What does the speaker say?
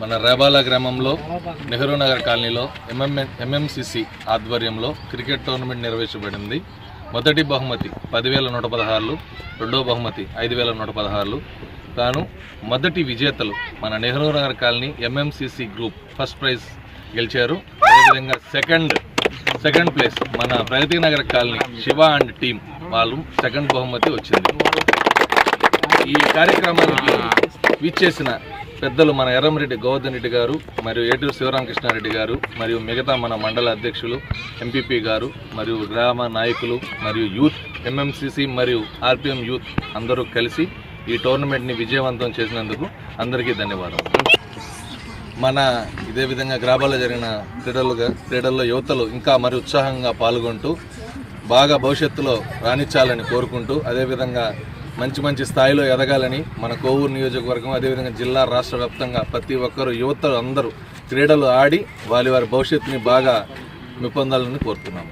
మన రేబాల గ్రామంలో నెహ్రూ నగర్ కాలనీలో ఎంఎంసిసి ఆధ్వర్యంలో క్రికెట్ టోర్నమెంట్ నిర్వహించబడింది. మొదటి బహుమతి 10,116, రెండో బహుమతి 5,116. తాను మొదటి విజేతలు మన Nehru Nagar colony MMCC group first prize గెలిచారు. అదేవిధంగా సెకండ్ ప్లేస్ మన Pragathi Nagar colony Siva and team వాళ్ళు సెకండ్ బహుమతి వచ్చింది. ఈ కార్యక్రమానికి విచ్చేసిన పెద్దలు మన ఎర్రంరెడ్డి గోవర్ధన్ రెడ్డి గారు మరియు ఏటూరు శివరామకృష్ణారెడ్డి గారు మరియు మిగతా మన మండల అధ్యక్షులు ఎంపీపీ గారు మరియు గ్రామ నాయకులు మరియు యూత్ ఎంఎంసిసి మరియు ఆర్పిఎం యూత్ అందరూ కలిసి ఈ టోర్నమెంట్ని విజయవంతం చేసినందుకు అందరికీ ధన్యవాదాలు. మన ఇదే విధంగా గ్రామాల్లో జరిగిన క్రీడల్లో యువతలు ఇంకా మరి ఉత్సాహంగా పాల్గొంటూ బాగా భవిష్యత్తులో రాణించాలని కోరుకుంటూ అదేవిధంగా మంచి స్థాయిలో ఎదగాలని మన కోవూరు నియోజకవర్గం అదేవిధంగా జిల్లా రాష్ట్ర వ్యాప్తంగా ప్రతి ఒక్కరు యువతలు అందరూ క్రీడలు ఆడి వారి భవిష్యత్తుని బాగా మెప్పొందాలని కోరుతున్నాము.